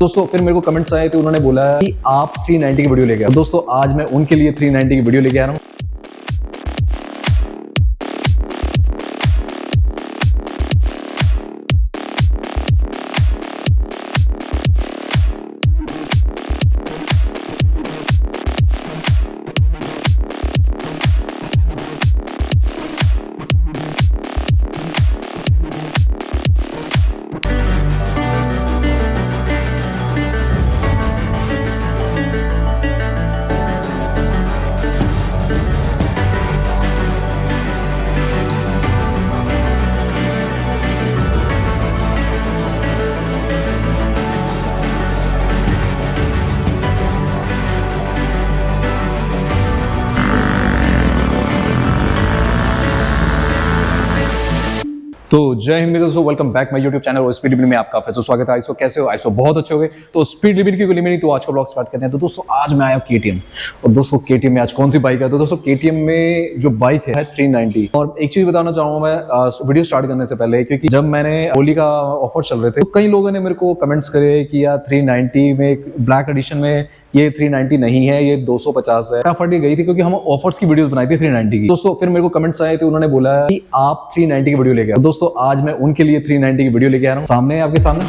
दोस्तों फिर मेरे को कमेंट्स आए थे, उन्होंने बोला कि आप 390 की वीडियो लेके आओ। दोस्तों आज मैं उनके लिए 390 की वीडियो लेके आ रहा हूँ। तो जय हिंद मेरे दोस्तों, welcome back my YouTube channel और स्पीड लिमिट में आपका फिर से स्वागत है। आइसो कैसे हो? आइसो बहुत अच्छे हो गए। तो स्पीड लिमिट की लिमिट, तो आज का ब्लॉग स्टार्ट करते हैं। तो दोस्तों आज मैं आया केटीएम, और दोस्तों केटीएम में आज कौन सी बाइक है? तो दोस्तों केटीएम में जो बाइक है 390। और एक चीज बताना चाहूंगा मैं वीडियो स्टार्ट करने से पहले, क्योंकि जब मैंने होली का ऑफर चल रहे थे तो कई लोगों ने मेरे को कमेंट्स करे कि यार 390 में ब्लैक एडिशन में ये 390 नहीं है, ये 250 है। फटाफट गई थी क्योंकि हम ऑफर्स की वीडियोस बनाई थी 390 की। दोस्तों फिर मेरे को कमेंट्स आए थे, उन्होंने बोला कि आप 390 की वीडियो लेके आओ। दोस्तों आज मैं उनके लिए 390 की वीडियो लेके आ रहा हूँ। सामने आपके सामने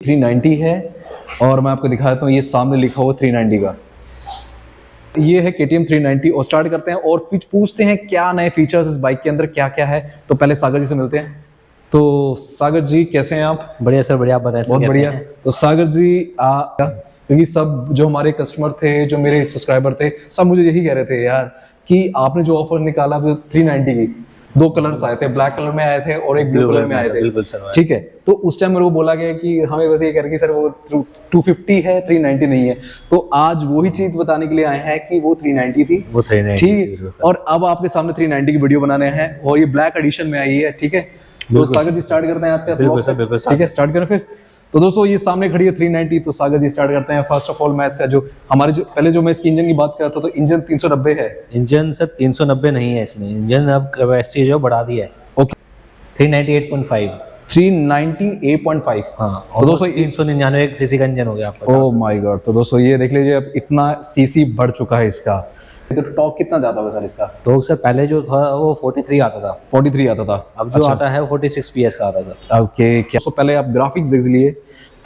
थ्री 390 है, और मैं आपको दिखाता हूँ ये सामने लिखा हुआ 390 का। ये है KTM 390। और स्टार्ट करते हैं और फिर पूछते हैं क्या नए फीचर्स इस बाइक के अंदर क्या क्या है। तो पहले सागर जी से मिलते हैं। तो सागर जी कैसे हैं आप? बढ़िया सर, बढ़िया। आप बताएं। बहुत बढ़िया। तो सागर जी क्योंकि सब जो हमारे कस्टमर थे, जो मेरे सब्सक्राइबर थे, सब मुझे यही कह रहे थे यार कि आपने जो ऑफर निकाला 390 की, दो कलर्स आए थे, ब्लैक कलर में आए थे और एक ब्लू कलर में आए थे। बिल्कुल सर। ठीक है, तो उस टाइम मेरे को बोला गया कि हमें बस ये कह रहे कि सर वो 250 है, 390 नहीं है। तो आज वही चीज बताने के लिए आए हैं कि वो 390 थी, वो 390 ठीक। और अब आपके सामने 390 की वीडियो बनाने हैं, और ये ब्लैक एडिशन में आई है। ठीक है, तो सागर जी स्टार्ट करते हैं आज का। बिल्कुल सर, बिल्कुल। ठीक है, स्टार्ट करें फिर। तो दोस्तों ये सामने खड़ी है 390। तो सागर जी स्टार्ट करते हैं। फर्स्ट ऑफ ऑल मैं इसका जो हमारे जो पहले जो मैं इसकी इंजन की बात कर रहा था, तो इंजन 390 है। इंजन सर 390 नहीं है इसमें, इंजन अब कैपेसिटी जो बढ़ा दी है। ओके, 398.5। 398.5। हाँ, तो दोस्तों 399 सीसी का इंजन हो गया आपका। Oh my God. तो दोस्तों ये देख लीजिए, अब इतना सीसी बढ़ चुका है इसका। तो टॉर्क कितना ज्यादा होगा सर इसका? टॉर्क सर पहले जो था वो 43 आता था। 43 आता था। अब जो आता है वो 46 PS का आता सर। ओके, क्या? तो पहले आप ग्राफिक्स देख लिए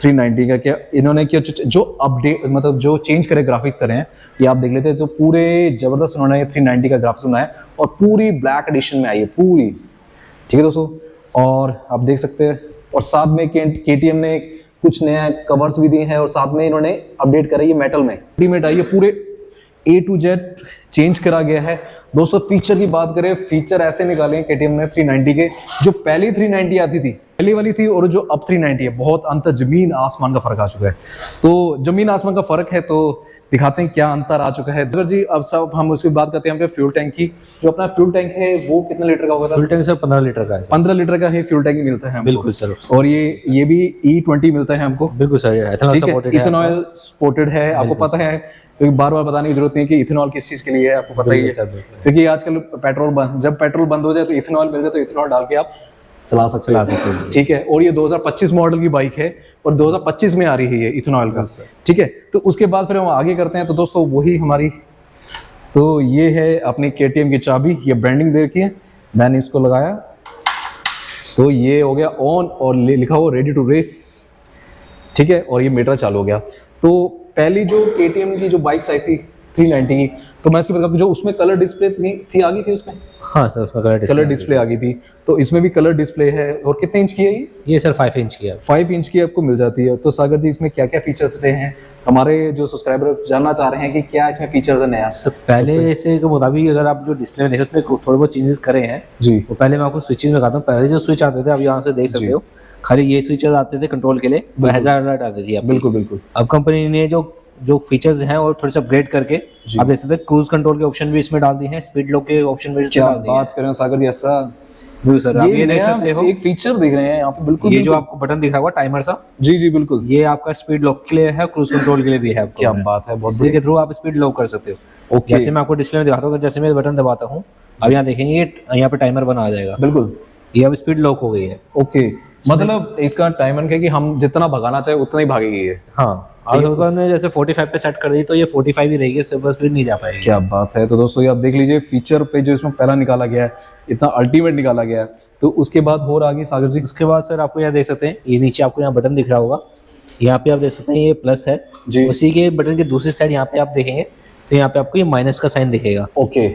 390 का। क्या इन्होंने क्या जो अपडेट, मतलब जो चेंज करे ग्राफिक्स करे हैं, ये आप देख लेते हैं। तो पूरे जबरदस्त उन्होंने 390 का ग्राफिक्स बनाया, और पूरी ब्लैक एडिशन में आई है पूरी। ठीक है दोस्तों, और आप देख सकते हैं। और साथ में KTM ने कुछ नया कवर्स भी दिए हैं, और साथ में इन्होंने अपडेट करा, ये मेटल में अल्टीमेट आई है, पूरे A to Z चेंज करा गया है। दोस्तों फीचर की बात करें, फीचर ऐसे निकाले हैं KTM ने 390 के, जो पहली 390 आती थी, पहली वाली थी, और जो अब 390 है, बहुत अंतर, जमीन आसमान का फर्क आ चुका है। तो जमीन आसमान का फर्क है, तो दिखाते हैं क्या अंतर आ चुका है। जी अब सब हम उसकी बात करते हैं अपने फ्यूल टैंक की। जो अपना फ्यूल टैंक है वो कितने लीटर का होगा? फ्यूल टैंक सर 15 लीटर का है। 15 लीटर का है फ्यूल टैंक मिलता है। बिल्कुल सर। और ये भी E20 मिलता है हमको। बिल्कुल सर, इथेनॉल सपोर्टेड है। आपको पता है, क्योंकि बार बार बताने की जरूरत नहीं है कि इथेनॉल किस चीज के लिए है, आपको पता ही है। क्योंकि आजकल जब पेट्रोल बंद हो जाए तो इथेनॉल मिल जाए, तो इथेनॉल डाल के आप चला सकते हैं। ठीक है, और ये 2025 मॉडल की बाइक है, और 2025 में आ रही है ये इथेनॉल का। ठीक है, तो उसके बाद फिर हम आगे करते हैं। तो दोस्तों वही हमारी, तो ये है अपनी KTM की चाबी, ये ब्रांडिंग दे रखी है, मैंने इसको लगाया तो ये हो गया ऑन, और लिखा हुआ रेडी टू रेस। ठीक है, और ये मीटर चालू हो गया। तो पहली जो KTM की जो बाइक्स आई थी 390 की, तो मैं इसकी बात करूं, जो उसमें कलर डिस्प्ले थी आ गई थी उसमें। हाँ सर, उसमें कलर डिस्प्ले आ गई थी। तो इसमें भी कलर डिस्प्ले है। और कितने इंच की है ये सर 5 इंच की है। 5 इंच की आपको मिल जाती है। तो सागर जी इसमें क्या क्या फीचर्स रहे हैं? हमारे जो सब्सक्राइबर जानना चाह रहे हैं कि क्या इसमें फीचर्स है नया। सर पहले से के मुताबिक अगर आप जो डिस्प्ले में देखें तो थोड़े बहुत चेंजेस करे हैं जी। तो पहले मैं आपको स्विचेस में बताता हूँ। पहले जो स्विच आते थे, आप यहाँ से देख सकते हो, खाली ये स्विचेस आते थे कंट्रोल के लिए, हैजार्ड अलर्ट आती थी। बिल्कुल बिल्कुल। अब कंपनी ने जो जो फीचर्स हैं और थोड़े से अपग्रेड करके जी। आप देख सकते हैं क्रूज कंट्रोल के ऑप्शन भी इसमें डाल दिए हैं, स्पीड लॉक के ऑप्शन भी इसमें क्या डाल दिए हैं। बात कर रहे हैं सागर जी, ऐसा बिल्कुल सर, आप ये देख नया सकते हो एक फीचर दिख रहे हैं यहाँ पे, बिल्कुल ये जो बिल्कुल। आपको बटन दिख रहा होगा टाइमर सा, जी जी बिल्कुल। ये आपका स्पीड लॉक के लिए है, क्रूज कंट्रोल के लिए भी है आपको। क्या बात है, बहुत इसी के थ्रू आप स्पीड लॉक कर सकते हो। ओके। जैसे मैं आपको डिस्प्ले में दिखाता हूँ, जैसे मैं बटन दबाता हूँ अब यहाँ देखेंगे ये यहाँ पे टाइमर बना आ जाएगा, बिल्कुल। ये अब स्पीड लॉक हो गई है। ओके, मतलब इसका टाइमर है कि हम जितना भगाना चाहे उतना ही भागेगी ये। हाँ, और अगर हमने जैसे 45 पे सेट कर दी तो ये 45 ही रहेगी, इससे बस भी नहीं जा पाएगी। क्या बात है। तो दोस्तों ये आप देख लीजिए फीचर पे जो इसमें पहला निकाला गया है, इतना अल्टीमेट निकाला गया है। तो उसके बाद और आगे सागर जी? उसके बाद सर आपको यहाँ देख सकते हैं, ये नीचे आपको यहाँ बटन दिख रहा होगा, यहाँ पे आप देख सकते हैं ये प्लस है जी। उसी के बटन के दूसरी साइड यहाँ पे आप देखेंगे तो यहाँ पे आपको ये माइनस का साइन दिखेगा। ओके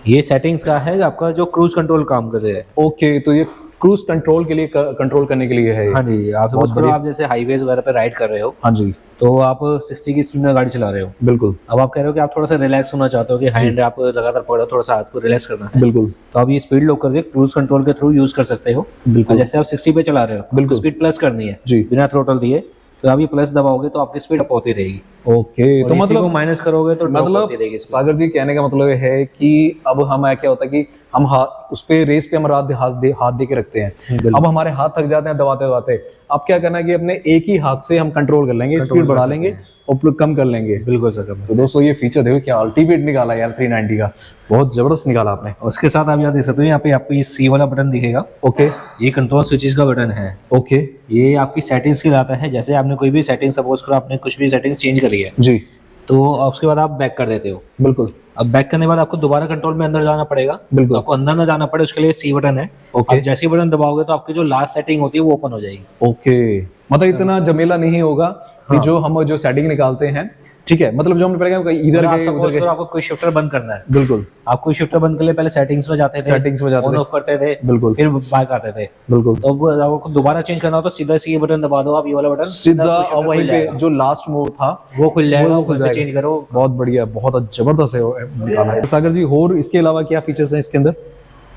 ये सेटिंग्स का है, आपका जो क्रूज कंट्रोल काम कर रहा है। ओके, तो ये क्रूज कंट्रोल के लिए, कंट्रोल करने के लिए है ये। हाँ जी, आप सपोज करो आप जैसे हाईवेज वगैरह पे राइड कर रहे हो, हाँ जी तो आप 60 की स्पीड में गाड़ी चला रहे हो, बिल्कुल अब आप कह रहे हो कि आप थोड़ा सा रिलैक्स होना चाहते हो कि हैंड आप लगातार पकड़ रहे हो, थोड़ा सा हाथ को रिलैक्स करना है, बिल्कुल तो आप ये स्पीड लॉक करके क्रूज कंट्रोल के थ्रू यूज कर सकते हो। बिल्कुल। और जैसे आप 60 पे चला रहे हो, बिल्कुल। स्पीड प्लस करनी है जी। बिना थ्रोटल दिए, तो आप ये प्लस दबाओगे तो आपकी स्पीड अप होती रहेगी। ओके, तो तो मतलब मतलब माइनस करोगे तो drop मतलब होती रहेगी speed। सागर जी कहने का मतलब है कि अब हम क्या होता है कि हम उस पे रेस पे हम हाथ दे के रखते हैं, बिल्कुल। अब हमारे हाथ थक जाते हैं दबाते दबाते, अब क्या करना है कि अपने एक ही हाथ से हम कंट्रोल कर लेंगे, स्पीड बढ़ा लेंगे और कम कर लेंगे। बिल्कुल सर। तो दोस्तों ये फीचर देखो क्या अल्टीमेट निकाला यार 390 का, बहुत जबरदस्त निकाला आपने। उसके साथ आप यहाँ देख सकते हो, यहाँ पे आपको ये सी वाला बटन दिखेगा, ओके ये कंट्रोल स्विचेस का बटन है। ओके ये आपकी सेटिंग्स के लिए आता है, जैसे आपने कोई भी सेटिंग सपोज करो आपने कुछ भी सेटिंग्स चेंज करी है जी तो उसके बाद आप बैक कर देते हो। बिल्कुल अब बैक करने के बाद आपको दोबारा कंट्रोल में अंदर जाना पड़ेगा, बिल्कुल। आपको अंदर ना जाना पड़े उसके लिए सी बटन है। ओके। आप जैसे ही बटन दबाओगे तो आपकी जो लास्ट सेटिंग होती है वो ओपन हो जाएगी। ओके, मतलब इतना झमेला नहीं होगा कि जो हम जो सेटिंग निकालते हैं, ठीक है, मतलब जो हमने पहले इधर आप गए सपोज उधर करो गए, आपको कोई शिफ्टर बंद करना है, बिल्कुल आप कोई शिफ्टर बंद कर लिए पहले सेटिंग्स में जाते थे, सेटिंग्स में जाते ऑन थे, ऑफ करते थे, बिल्कुल फिर बैक आते थे, बिल्कुल। तो वो आपको दोबारा चेंज करना हो तो सीधा सी ये बटन दबा दो आप, ये वाला बटन सीधा shifter वहीं खुल पे जाएगा। जो लास्ट मोड था वो खुल जाएगा, वो वो खुल चेंज करो। बहुत बढ़िया, बहुत जबरदस्त है निकाला है। सागर जी और इसके अलावा क्या फीचर्स हैं इसके अंदर?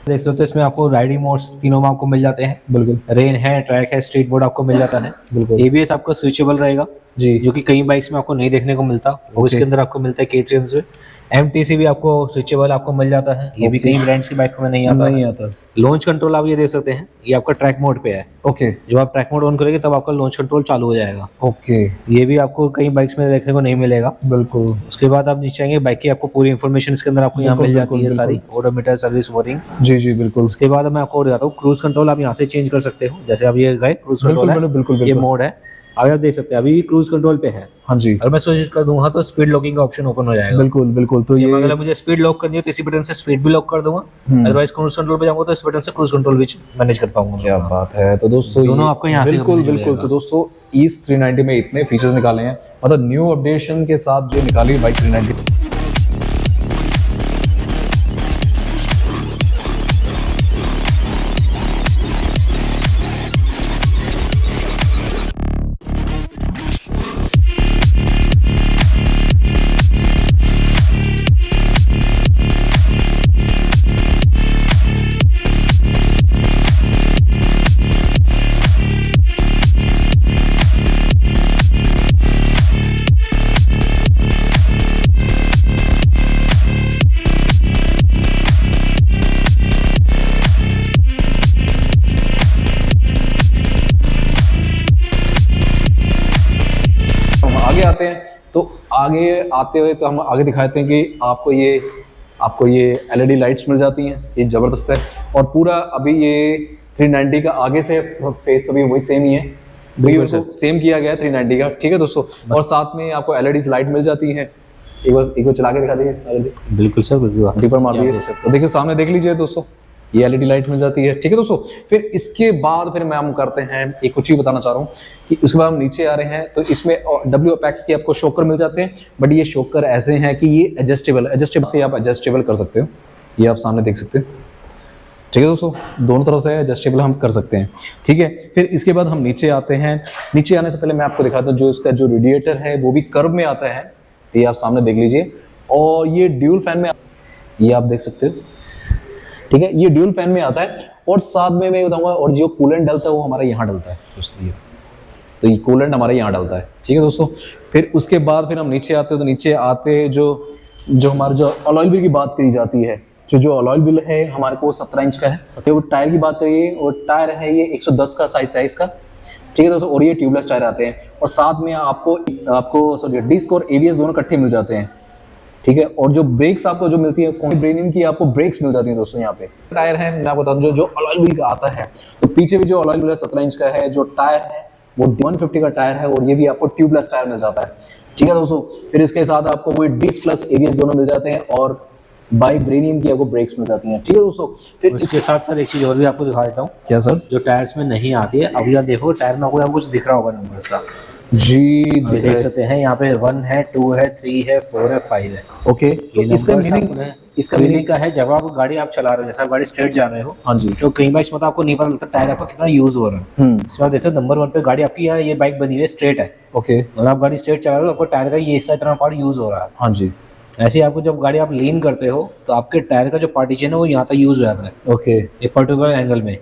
देख सकते हो इसमें आपको राइडिंग मोड्स तीनों में आपको मिल जाते हैं, बिल्कुल रेन है, ट्रैक है, स्ट्रीट मोड आपको मिल जाता है। बिल्कुल एबीएस आपका स्विचेबल रहेगा जी जो कि कई बाइक्स में आपको नहीं देखने को मिलता, वो इसके अंदर आपको मिलता है केटीएम्स में। एमटीसी भी आपको स्विचेबल आपको मिल जाता है, ये भी कई ब्रांड्स की बाइक में नहीं आता नहीं है। आता। लॉन्च कंट्रोल आप ये देख सकते हैं, ये आपका ट्रैक मोड पे है, ओके जब आप ट्रैक मोड ऑन करेंगे तब आपका लॉन्च कंट्रोल चालू हो जाएगा। ओके ये भी आपको कई बाइक्स में देखने को नहीं मिलेगा। बिल्कुल उसके बाद आप नीचे आएंगे, बाइक की आपको पूरी इन्फॉर्मेशन इसके अंदर आपको यहाँ बिल्कुल, मिल जाती है बिल्कुल, सारी, ओडोमीटर, सर्विस, बोरिंग। जी जी बिल्कुल उसके बाद मैं आपको और बताता हूँ, क्रूज कंट्रोल आप यहाँ से चेंज कर सकते हो, जैसे अब ये गए क्रूज बिल्कुल कंट्रोल है, बिल्कुल ये बिल्कुल मोड है, अभी आप देख सकते हैं अभी भी क्रूज कंट्रोल पे है। हाँ जी अगर मैं स्विच कर दूंगा तो स्पीड लॉकिंग का ऑप्शन ओपन हो जाएगा। बिल्कुल बिल्कुल। तो ये अगर मुझे स्पीड लॉक करनी है तो इसी बटन से स्पीड भी लॉक कर दूंगा, अदरवाइज क्रूज कंट्रोल पे जाऊंगा तो इस बटन से क्रूज कंट्रोल भी मैनेज कर पाऊंगा। क्या बात है। तो दोस्तों दोनों ये- आपको यहाँ से बिल्कुल मिल बिल्कुल। जाएगा। तो दोस्तों इस 390 में इतने फीचर्स निकाले हैं, मतलब न्यू अपडेशन के साथ जो निकाली बाइक 390। हम आगे आते हैं, तो आगे आते हुए तो हम आगे दिखाते हैं कि आपको ये एलईडी लाइट्स मिल जाती हैं, ये जबरदस्त है। और पूरा अभी ये 390 का आगे से फेस अभी वही सेम ही है, बिल्कुल सेम किया गया है 390 का, ठीक है दोस्तों। और साथ में आपको एलईडी लाइट मिल जाती है। एक बार चला के दिखा दीजिए सागर जी, बिल्कुल सर, बिल्कुल दीपर मार यहाँ दीजिए, देख सकते तो देखिए सामने देख लीजिए दोस्तों, ये एलईडी लाइट मिल जाती है, ठीक है दोस्तों। फिर इसके बाद फिर मैं हम करते हैं एक कुछ ही बताना चाह रहा हूँ कि उसके बाद हम नीचे आ रहे हैं, तो इसमें डब्ल्यू अपेक्स के आपको शॉकर मिल जाते हैं, बट ये शॉकर ऐसे हैं कि ये एडजस्टेबल से आप एडजस्टेबल कर सकते हो, ये आप सामने देख सकते हो, ठीक है दोस्तों, दोनों तरफ से एडजस्टेबल हम कर सकते हैं, ठीक है। फिर इसके बाद हम नीचे आते हैं, नीचे आने से पहले मैं आपको दिखाता हूँ जो इसका जो रेडिएटर है वो भी कर्व में आता है, तो ये आप सामने देख लीजिए। और ये ड्यूल फैन में, ये आप देख सकते हो, ठीक है, ये ड्यूल फैन में आता है। और साथ में मैं बताऊंगा, और जो कूलेंट डलता है वो हमारा यहाँ डलता है दोस्तों, तो ये कूलेंट हमारे यहाँ डलता है। ठीक है दोस्तों, फिर उसके बाद फिर हम नीचे आते हैं, तो नीचे आते जो हमारे जो अलॉय व्हील की बात करी जाती है, जो अलॉय व्हील है हमारे को 17 इंच का है। तो वो टायर की बात करिए, और टायर है ये 110 का साइज का। ठीक है दोस्तों, और ये ट्यूबलेस टायर आते हैं, और साथ में आपको सॉरी डिस्क और एबीएस दोनों इकट्ठे मिल जाते हैं। ठीक है, और जो ब्रेक्स आपको जो मिलती है ब्रेनियम की आपको ब्रेक्स मिल जाती हैं दोस्तों। यहाँ पे टायर है, मैं आपको बता दूं जो अलॉय व्हील का आता है, तो पीछे भी जो अलॉय व्हील है 17 इंच का है। जो टायर है वो 150 का टायर है, और ये भी आपको ट्यूबलेस टायर मिल जाता है। ठीक है दोस्तों, फिर इसके साथ आपको वो डिस्क प्लस एबीएस दोनों मिल जाते हैं, और बाई ब्रेनियम की आपको ब्रेक्स मिल जाती हैं। ठीक है दोस्तों, फिर इसके साथ सर एक चीज और भी आपको दिखा देता हूँ। क्या सर? जो टायर्स में नहीं आती है, अभी आप देखो टायर में आपको कुछ दिख रहा होगा नंबर सा जी, देख सकते हैं। यहाँ पे 1 है, 2 है, 3 है, 4 है, 5 है। ओके, ये इसका मीनिंग का है जब आप गाड़ी आप चला रहे हो, जैसे आप गाड़ी स्ट्रेट जा रहे हो, हाँ जी, तो कई बार इसमें आपको नहीं पता लगता टायर आपका कितना यूज हो रहा है। इसमें आप देखो नंबर 1 पे गाड़ी आपकी है, ये बाइक बनी हुई है स्ट्रेट है। ओके, मतलब आप गाड़ी स्ट्रेट चला रहे हो, आपको टायर का ये हिस्सा इतना पार्ट यूज हो रहा है। हाँ जी, ऐसे ही आपको जब गाड़ी आप लीन करते हो, तो आपके टायर का जो पार्टीशन है वो यहाँ तक यूज हो जाता है, ओके। एक पर्टिकुलर एंगल में।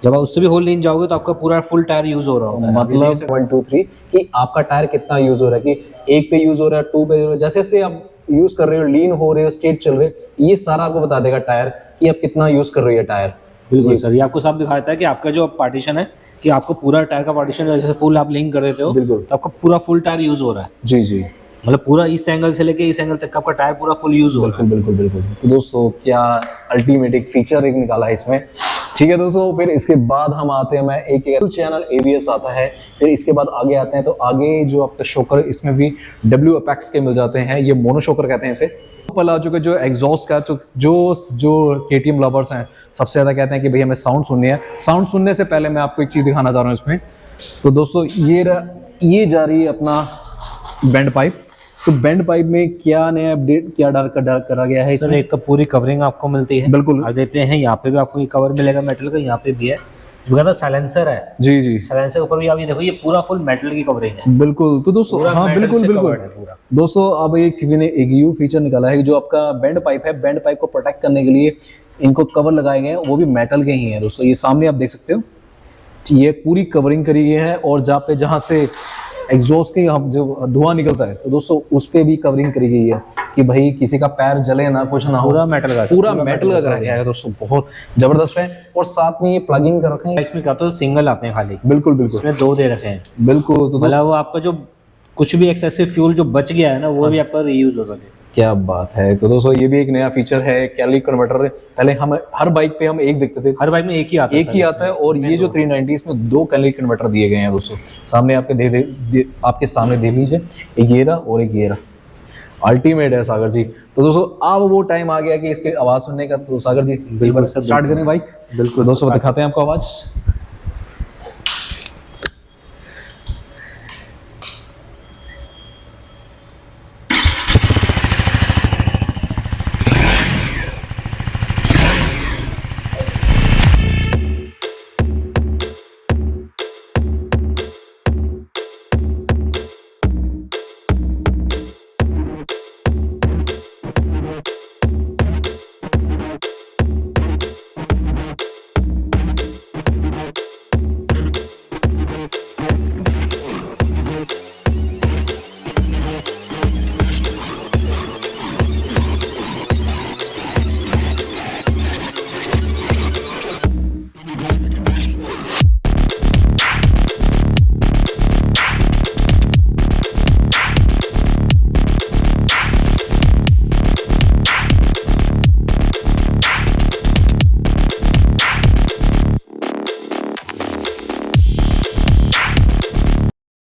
जब आप उससे भी होल लीन जाओगे तो आपका पूरा फुल टायर यूज हो रहा होता है। मतलब 1 2 3 कि आपका टायर कितना यूज हो रहा है, कि 1 पे यूज हो रहा है, 2 पे यूज हो रहा है, जैसे जैसे आप यूज कर रहे हो, लीन हो रहे हो, स्ट्रेट चल रहे हो, ये सारा आपको बता देगा टायर कि आप कितना यूज कर रहे हो टायर। बिल्कुल सर, ये आपको साफ दिखाता है कि आपका जो पार्टीशन है, कि आपको पूरा टायर का पार्टीशन जैसे फुल आप लिंक कर देते हो, बिल्कुल, तो आपका पूरा फुल टायर यूज हो रहा है। जी जी, मतलब पूरा इस एंगल से लेके इस एंगल तक आपका टायर पूरा फुल यूज हो रहा है। बिल्कुल बिल्कुल। तो दोस्तों क्या अल्टीमेट एक फीचर एक निकाला है इसमें। ठीक है दोस्तों, फिर इसके बाद हम आते हैं, मैं एक चैनल एबीएस आता है। फिर इसके बाद आगे आते हैं, तो आगे जो आपका शोकर, इसमें भी डब्ल्यू अपेक्स के मिल जाते हैं, ये मोनो शोकर कहते हैं इसे। पलाजो का जो एग्जॉस्ट का, तो जो केटीएम लवर्स हैं सबसे ज्यादा कहते हैं कि भाई हमें साउंड सुननी है। साउंड सुनने से पहले मैं आपको एक चीज दिखाना चाह रहा हूँ इसमें। तो दोस्तों ये जा रही है अपना बैंड पाइप। तो बैंड पाइप में क्या नया अपडेट, क्या डाल करा गया है सर? एक तो पूरी कवरिंग आपको मिलती है, बिल्कुल आप देते हैं। यहाँ पे भी आपको ये कवर मिलेगा मेटल का, यहाँ पे भी है जो कहता साइलेंसर है। जी जी, साइलेंसर के ऊपर भी आप ये देखो, ये पूरा फुल मेटल की कवरिंग है। बिल्कुल। तो दोस्तों हाँ बिल्कुल दोस्तों, अब एक न्यू फीचर निकाला है, जो आपका बैंड पाइप है, बैंड पाइप को प्रोटेक्ट करने के लिए इनको कवर लगाए गए हैं, वो भी मेटल के ही हैं दोस्तों। ये सामने आप देख सकते हो, ये पूरी कवरिंग करी गई है, और जहाँ से एग्जॉस्ट की जो धुआं निकलता है, तो दोस्तों उस पे भी कवरिंग करी गई है कि भाई किसी का पैर जले ना, कुछ ना हो। पूरा मेटल का करा गया है दोस्तों, बहुत जबरदस्त है। और साथ में ये प्लगिंग कर रखे हैं। इसमें क्या तो सिंगल आते हैं खाली, बिल्कुल, इसमें 2 दे रखे हैं। बिल्कुल। तो मतलब वो आपका जो कुछ भी एक्सेसिव फ्यूल जो बच गया है ना, वो भी आपका रीयूज हो सके। क्या बात है। तो दोस्तों ये भी एक नया फीचर है, कैटालिटिक कन्वर्टर। पहले हम हर बाइक पे हम एक देखते थे, हर बाइक में एक ही आता है, और ये जो 390 इसमें 2 कैटालिटिक कन्वर्टर दिए गए हैं दोस्तों। सामने आपके सामने दे लीजिए, एक ये रहा और एक ये रहा। अल्टीमेट है सागर जी। तो दोस्तों अब वो टाइम आ गया कि इसकी आवाज सुनने का। तो सागर जी बिल्कुल स्टार्ट करें बाइक। बिल्कुल दोस्तों, दिखाते हैं आपको आवाज।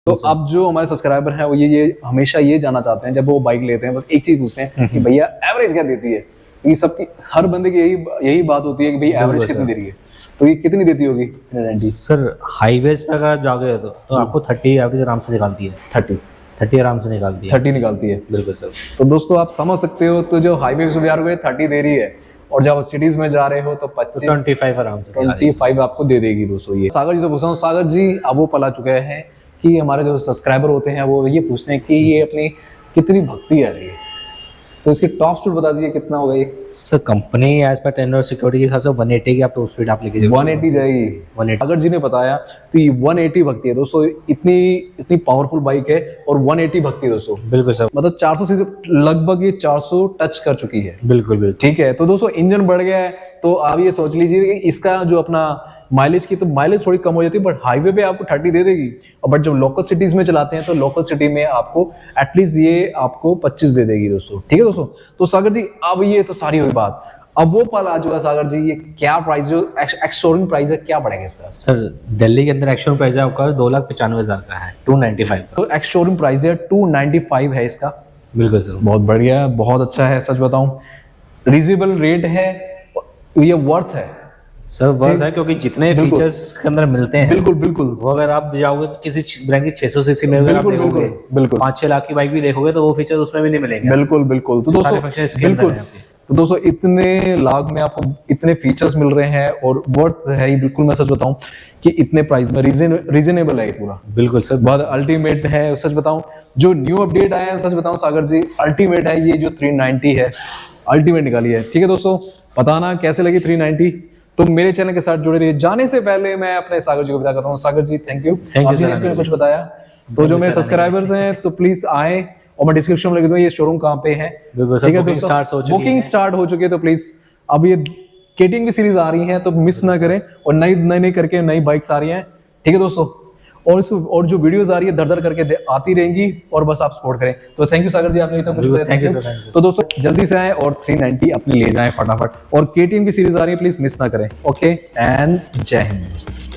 तो अब जो हमारे सब्सक्राइबर हैं वो ये हमेशा ये जानना चाहते हैं, जब वो बाइक लेते हैं, बस एक चीज पूछते हैं कि भैया एवरेज क्या देती है। ये सबकी हर बंदे की यही बात होती है कि भाई एवरेज कितनी दे रही है। तो ये कितनी देती होगी सर? हाईवेज पे अगर आप जाओगे तो आपको 30 एवरेज आराम से निकालती है। 30 आराम से निकालती है, 30 निकालती है। बिल्कुल सर। तो दोस्तों आप समझ सकते हो, तो जो हाईवे पे जा रहे हो 30 दे रही है, और जब सिटीज में जा रहे हो तो 25 आराम से 25 आपको दे देगी दोस्तों। ये सागर जी से पूछ रहा हूँ, सागर जी अब वो पला चुके हैं कि हमारे जो सब्सक्राइबर होते हैं वो ये पूछते हैं कि ये अपनी कितनी भक्ति आ रही है। तो इसकी टॉप स्पीड बता दीजिए कितना होगा ये? Sir company as per tender security के हिसाब से 180 की आप टॉप स्पीड आप लेके 180 जाएगी। 180 अगर जी ने बताया तो ये 180 भगती है दोस्तों, इतनी पावरफुल बाइक है और 180 भगती है दोस्तों। बिल्कुल सर, मतलब 400 से लगभग ये 400 टच कर चुकी है। बिल्कुल बिल्कुल। ठीक है, तो दोस्तों इंजन बढ़ गया है, तो आप ये सोच लीजिए कि इसका जो अपना माइलेज की, तो माइलेज थोड़ी कम हो जाती है, बट हाईवे पे आपको 30 दे देगी। और बट जब लोकल सिटीज में चलाते हैं तो लोकल सिटी में आपको एटलीस्ट ये आपको 25 दे देगी दोस्तों। ठीक है दोस्तों, तो सागर जी अब ये तो सारी हुई बात, अब वो पल आ चुका सागर जी, ये क्या प्राइस, जो एक्स-शोरूम प्राइस है क्या पड़ेगा इसका? सर दिल्ली के अंदर एक्शन प्राइस है आपका 2,95,000 का है, 295 का। तो एक्स-शोरूम प्राइस है 295 है इसका। बिल्कुल सर, बहुत बढ़िया, बहुत अच्छा है, सच बताऊं रीजनेबल रेट है, ये वर्थ है सर वर्थ है, क्योंकि जितने बिल्कुल। फीचर्स के अंदर मिलते हैं बिल्कुल बिल्कुल वो अगर आप जाओगे तो किसी ब्रांड की 600 सीसी में अगर आप बिल्कुल देखोगे, बिल्कुल 5-6 लाख की बाइक भी देखोगे तो वो फीचर्स उसमें भी नहीं मिलेंगे। बिल्कुल बिल्कुल। तो सारे दोस्तों फीचर्स इसके अंदर बिल्कुल, हैं आपके। तो दोस्तों इतने लाख में आपको इतने फीचर्स मिल रहे हैं और वर्थ है ही बिल्कुल। मैं सच बताऊं कि इतने प्राइस में रीजनेबल है ये पूरा, बिल्कुल सर, बहुत अल्टीमेट है। सच बताऊं जो न्यू अपडेट आया है, सच बताऊं सागर जी अल्टीमेट है, ये जो 390 है अल्टीमेट निकाली है। ठीक है दोस्तों, बताना कैसे लगी 390, तो मेरे चैनल के साथ जुड़े रहिए। जाने से पहले मैं अपने सागर जी को विदा करता हूँ। सागर जी थैंक यू सर, आपने कुछ बताया। तो जो मेरे सब्सक्राइबर्स हैं तो प्लीज आए, और मैं डिस्क्रिप्शन में लिख दूंगा ये शोरूम कहाँ पे है। बिल्कुल सर, ठीक है बुकिंग दोस्तों, स्टार्ट हो चुकी है। बुकिंग स्टार्ट हो चुकी है, तो प्लीज अब ये केटीएम की सीरीज आ रही है तो मिस ना करें, और नई करके नई बाइक्स आ रही हैं। ठीक है दोस्तों, और जो वीडियोस आ रही है दर करके आती रहेंगी, और बस आप सपोर्ट करें। तो थैंक यू सागर जी, आपने इतना कुछ बताया। Thank you sir. तो दोस्तों जल्दी से आए और 390 अपनी ले जाएं फटाफट, और केटीएम की सीरीज आ रही है प्लीज मिस ना करें। ओके एंड जय हिंद।